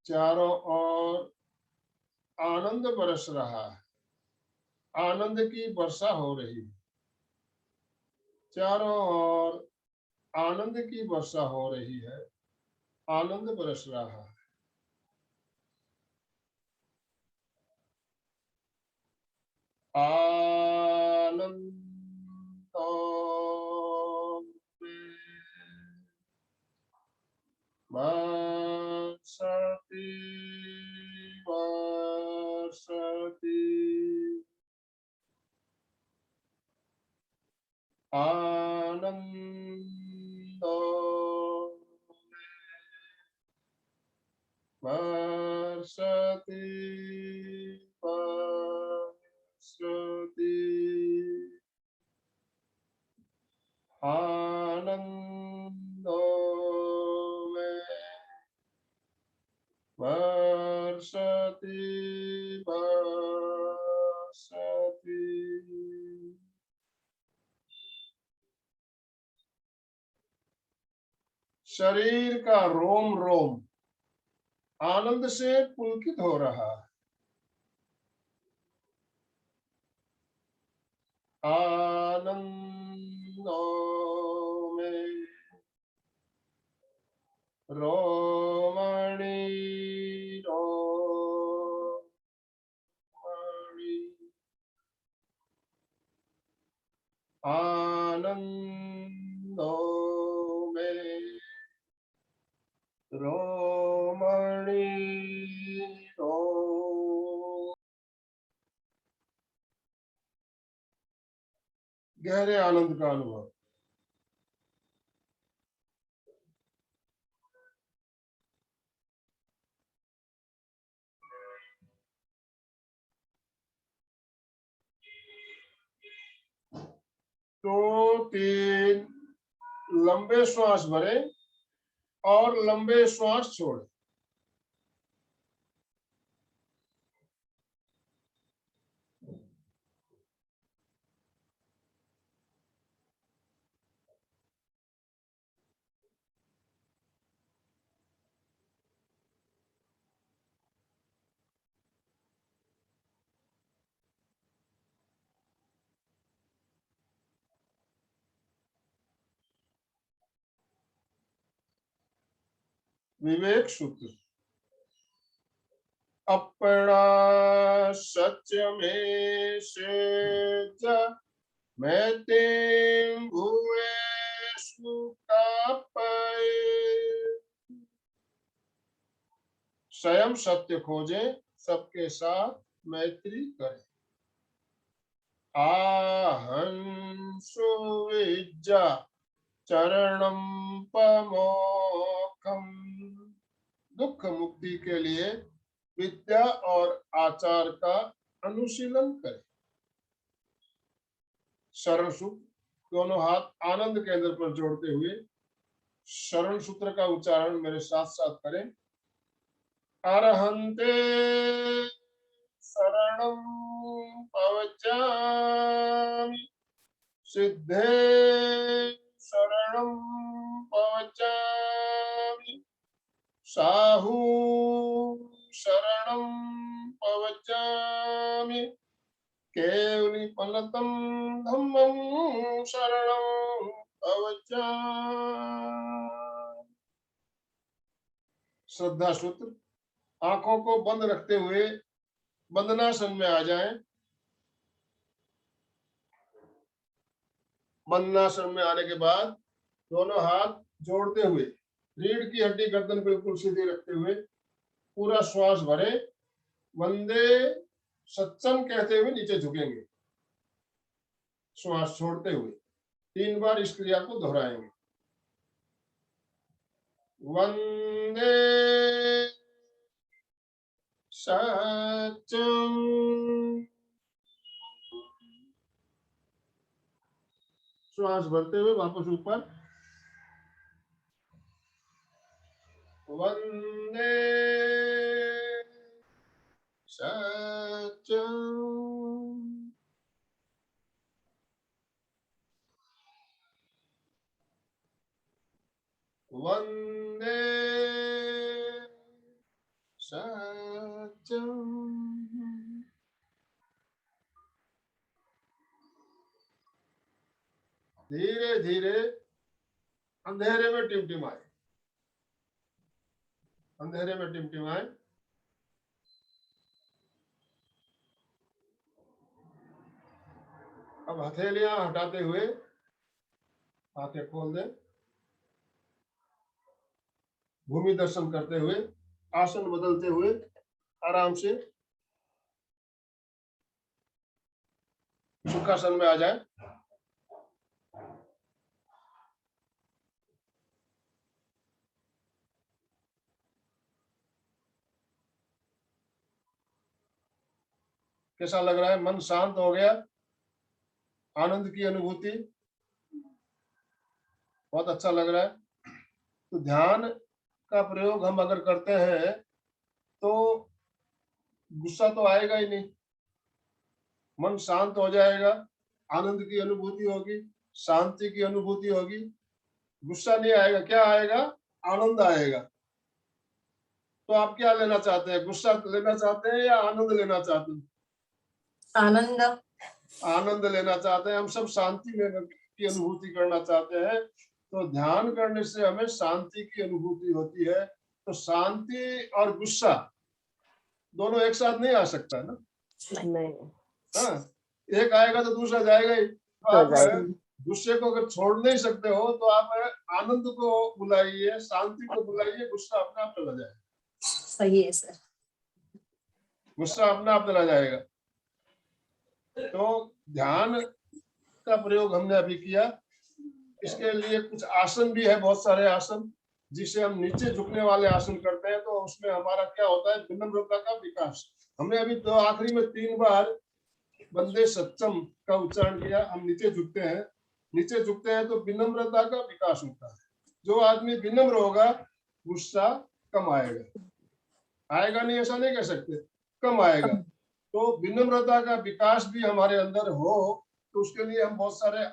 चारों ओर आनंद बरस रहा है, आनंद की वर्षा हो रही है। चारों ओर आनंद की वर्षा हो रही है, आनंद बरस रहा है। आनंद बरसती बरसती आनंद बरसती बरसती आनंद बरसती बरसती। शरीर का रोम रोम आनंद से पुलकित हो रहा है। आनंद में रोमणी रोमणी आनंद में रोमणी रो। गहरे आनंद का अनुभव। 2 3 लंबे श्वास भरें और लंबे श्वास छोड़ें। विवेक सूत्र। अपना सच में से मैते भूयेषु तापये। स्वयं सत्य खोजें, सबके साथ मैत्री करें। आहंसु विद्या चरणम पमोक्षम। दुख मुक्ति के लिए विद्या और आचार का अनुशीलन करें। शरण सूत्र। दोनों हाथ आनंद केंद्र पर जोड़ते हुए शरण सूत्र का उच्चारण मेरे साथ साथ करें। अरहंते शरणं पवचामि, सिद्धे शरणं पवचामि, साहू शरणं पवचामि, केवलीपलतं धम्मं शरणं पवचामि। श्रद्धा सूत्र। आंखों को बंद रखते हुए बंदनासन में आ जाएं। बंदनासन में आने के बाद दोनों हाथ जोड़ते हुए रीढ़ की हड्डी गर्दन बिल्कुल सीधी रखते हुए पूरा श्वास भरे, वंदे सत्संग कहते हुए नीचे झुकेंगे। श्वास छोड़ते हुए 3 बार इस क्रिया को दोहराएंगे। वंदे सत्यम। श्वास भरते हुए वापस ऊपर। वंदे सत्यम। वंदे सत्यम। धीरे धीरे अंधेरे में टिमटिमाए। अंधेरे में टिमटिमाए। अब हथेलियां हटाते हुए आंखें खोल दें। भूमि दर्शन करते हुए आसन बदलते हुए आराम से सुखासन में आ जाए। कैसा लग रहा है? मन शांत हो गया, आनंद की अनुभूति, बहुत अच्छा लग रहा है। तो ध्यान का प्रयोग हम अगर करते हैं तो गुस्सा तो आएगा ही नहीं, मन शांत हो जाएगा, आनंद की अनुभूति होगी, शांति की अनुभूति होगी, गुस्सा नहीं आएगा। क्या आएगा? आनंद आएगा। तो आप क्या लेना चाहते हैं? गुस्सा लेना चाहते हैं या आनंद लेना चाहते हैं? आनंद। आनंद लेना चाहते हैं। हम सब शांति की अनुभूति करना चाहते हैं। तो ध्यान करने से हमें शांति की अनुभूति होती है। तो शांति और गुस्सा दोनों एक साथ नहीं आ सकता है ना। नहीं। हाँ, एक आएगा तो दूसरा जाएगा ही। तो आप गुस्से को अगर छोड़ नहीं सकते हो तो आप आनंद को बुलाइए, शांति को बुलाइए, गुस्सा अपने आप चला जाएगा। सही है सर। गुस्सा अपने आप चला जाएगा। तो ध्यान का प्रयोग हमने अभी किया। इसके लिए कुछ आसन भी है, बहुत सारे आसन, जिसे हम नीचे झुकने वाले आसन करते हैं। तो उसमें हमारा क्या होता है? विनम्रता का विकास। हमने अभी तो आखिरी में 3 बार वंदे सत्यम का उच्चारण किया। हम नीचे झुकते हैं नीचे झुकते हैं तो विनम्रता का विकास होता है। जो आदमी विनम्र होगा गुस्सा कम आएगा, आएगा नहीं ऐसा नहीं कह सकते, कम आएगा। तो विनम्रता का विकास भी हमारे अंदर हो, तो उसके लिए हम बहुत सारे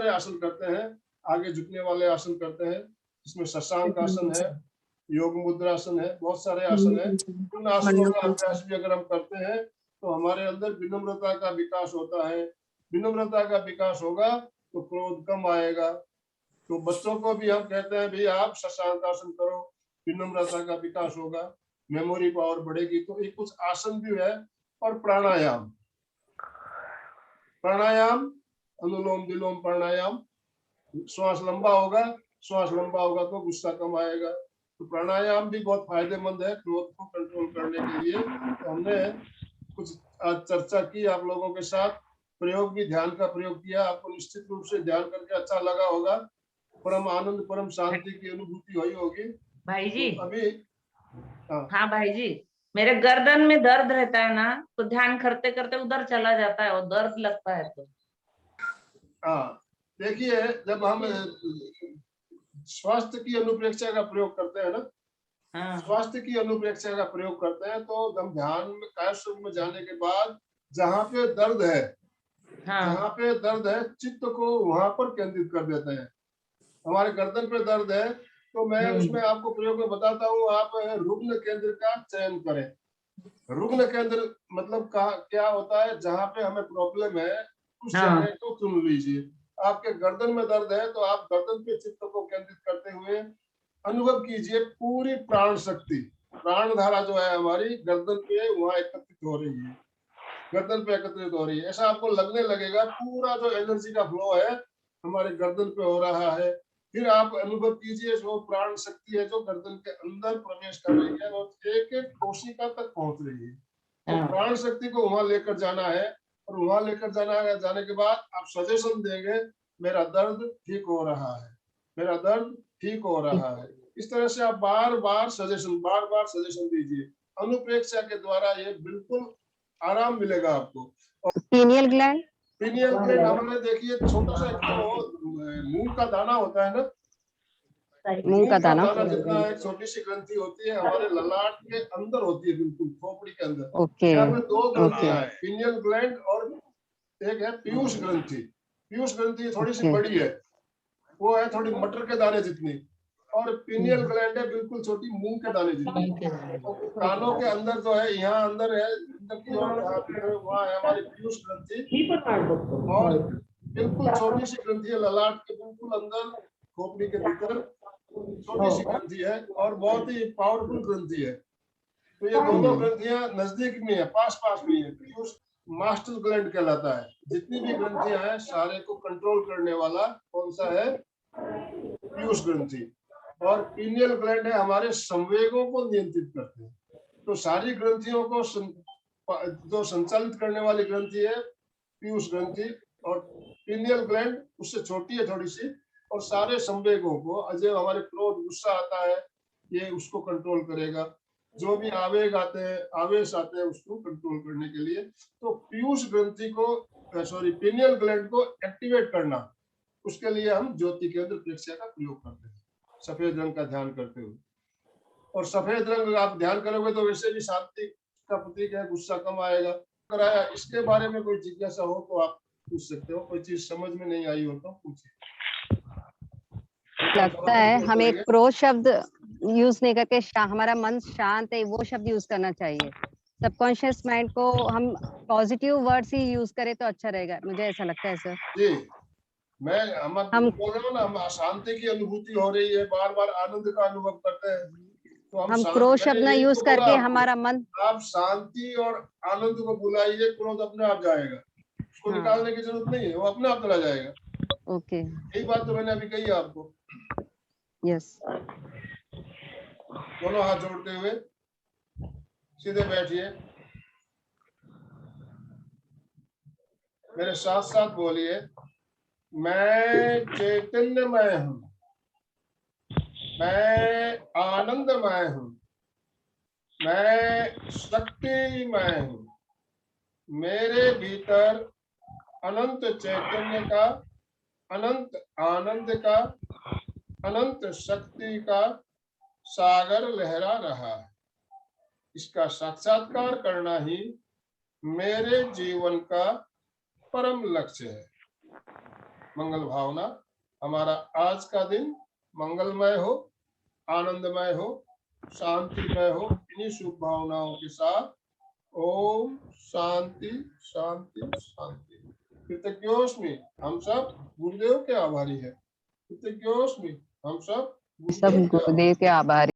आसन करते हैं। आगे झुकने वाले आसन करते हैं, इसमें शशांक आसन है, योग मुद्रासन है, बहुत सारे आसन है। उन आसनों का अभ्यास भी अगर हम करते हैं तो हमारे अंदर विनम्रता का विकास होता है। विनम्रता का विकास होगा तो क्रोध कम आएगा। तो बच्चों को भी हम कहते हैं भाई आप शशांक आसन करो, विनम्रता का विकास होगा, मेमोरी पावर बढ़ेगी। तो ये कुछ आसन भी है। और प्राणायाम, अनुलोम विलोम प्राणायाम, श्वास लंबा होगा तो गुस्सा कम आएगा। तो प्राणायाम भी बहुत फायदेमंद है क्रोध को कंट्रोल करने के लिए। तो हमने कुछ आज चर्चा की आप लोगों के साथ, प्रयोग भी ध्यान का प्रयोग किया। आपको निश्चित रूप से ध्यान करके अच्छा लगा होगा, परम आनंद परम शांति की अनुभूति हुई होगी। भाई जी, तो अभी हाँ भाई जी, मेरे गर्दन में दर्द रहता है ना, तो ध्यान करते करते उधर चला जाता है और दर्द लगता है। तो हाँ देखिए, जब हम स्वास्थ्य की अनुप्रेक्षा का प्रयोग करते हैं ना, हाँ स्वास्थ्य की अनुप्रेक्षा का प्रयोग करते हैं तो हम ध्यान में काया स्वरूप में जाने के बाद जहाँ पे दर्द है, जहाँ पे दर्द है चित्त को वहां पर केंद्रित कर देते हैं। हमारे गर्दन पे दर्द है तो मैं उसमें आपको प्रयोग में बताता हूँ, आप रुग्ण केंद्र का चयन करें। रुग्ण केंद्र मतलब क्या होता है, जहाँ पे हमें प्रॉब्लम है उस जगह को चुन लीजिए। आपके गर्दन में दर्द है तो आप गर्दन पे चित्त को केंद्रित करते हुए अनुभव कीजिए पूरी प्राण शक्ति, प्राण धारा जो है हमारी गर्दन पे वहां एकत्रित हो रही है, गर्दन पे एकत्रित हो रही है। ऐसा आपको लगने लगेगा पूरा जो एनर्जी का फ्लो है हमारे गर्दन पे हो रहा है। फिर आप अनुभव कीजिए वो प्राण शक्ति है जो गर्दन के अंदर प्रवेश कर रही है और एक एक कोशिका तक पहुंच रही है। तो प्राण शक्ति को वहां लेकर जाना है, और वहां लेकर जाने के बाद आप सजेशन देंगे, मेरा दर्द ठीक हो रहा है, मेरा दर्द ठीक हो रहा है। इस तरह से आप बार बार सजेशन दीजिए। अनुप्रेक्षा के द्वारा ये बिल्कुल आराम मिलेगा आपको। पीनियल ग्लैंड, पीनियल ग्लैंड हमारे देखिए छोटा सा मूंग का दाना होता है ना, मूंग का दाना। जितना एक छोटी सी ग्रंथि होती है हमारे ललाट के अंदर होती है, बिल्कुल खोपड़ी के अंदर। ओके यहाँ पे दो ग्रंथियां हैं, पीनियल ग्लैंड और एक है पीयूष ग्रंथि। पीयूष ग्रंथि थोड़ी सी बड़ी है, वो है थोड़ी मटर के दाने जितनी, और पीनियल ग्लैंड है बिल्कुल छोटी मूंग के दाने जितनी। और कानों के अंदर जो है, यहाँ अंदर है, अंदर की ओर जहाँ भीतर वहाँ है हमारी पीयूष ग्रंथि, और बिल्कुल छोटी सी ग्रंथि है ललाट के बिल्कुल अंदर खोपड़ी के भीतर, छोटी सी ग्रंथि है और बहुत ही पावरफुल ग्रंथि है। तो ये दोनों ग्रंथियां नजदीक में है, पास में है। पीयूष मास्टर ग्लैंड कहलाता है। जितनी भी ग्रंथियां हैं सारे को कंट्रोल करने वाला कौन सा है, पीयूष ग्रंथि। और पीनियल ग्लैंड है हमारे संवेगों को नियंत्रित करते हैं। तो सारी ग्रंथियों को जो संचालित करने वाली ग्रंथि है पीयूष ग्रंथि, और पीनियल ग्लैंड उससे छोटी है थोड़ी सी, और सारे संवेगों को, जो हमारे क्रोध गुस्सा आता है ये उसको कंट्रोल करेगा, जो भी आवेश आते हैं उसको कंट्रोल करने के लिए। तो पीयूष ग्रंथि को पीनियल ग्लैंड को एक्टिवेट करना, उसके लिए हम ज्योति केंद्र प्रेक्षया का प्रयोग करते हैं सफेद रंग का ध्यान करते हुए। और सफेद रंग आप ध्यान करोगे तो वैसे भी शांति का प्रतीक है, गुस्सा कम आएगा। कराया इसके बारे में कोई जिज्ञासा हो तो आप पूछ सकते हो, कोई चीज समझ में नहीं आई हो तो पूछिए। लगता है हमें क्रोध शब्द यूज नहीं करके हमारा मन शांत है वो शब्द यूज करना चाहिए। सबकॉन्शियस माइंड को हम पॉजिटिव वर्ड्स ही यूज करें तो अच्छा रहेगा, मुझे ऐसा लगता है सर। जी हम बोल रहे हो ना, हम शांति की अनुभूति हो रही है, बार बार आनंद का अनुभव करते हैं, तो हम क्रोध शब्द ना यूज करके हमारा मन, आप शांति और आनंद को बुलाइए, क्रोध अपने आप जाएगा, उसको निकालने की जरूरत नहीं है, वो अपने आप चला जाएगा। ओके, यही बात तो मैंने अभी कही है आपको। यस। दोनों हाथ जोड़ते हुए सीधे बैठिए, मेरे साथ साथ बोलिए, मैं चैतन्यमय हूँ, मैं आनंदमय हूँ, मैं शक्तिमय हूँ, मेरे भीतर अनंत चैतन्य का अनंत आनंद का, अनंत शक्ति का सागर लहरा रहा है। इसका साक्षात्कार करना ही मेरे जीवन का परम लक्ष्य है। मंगल भावना, हमारा आज का दिन मंगलमय हो, आनंदमय हो, शांतिमय हो। इन्हीं शुभ भावनाओं के साथ ओम शांति शांति शांति। कृतज्ञोस्मि, हम सब गुरुदेव के आभारी है। कृतज्ञोस्मि, हम सब सब गुरुदेव के आभारी।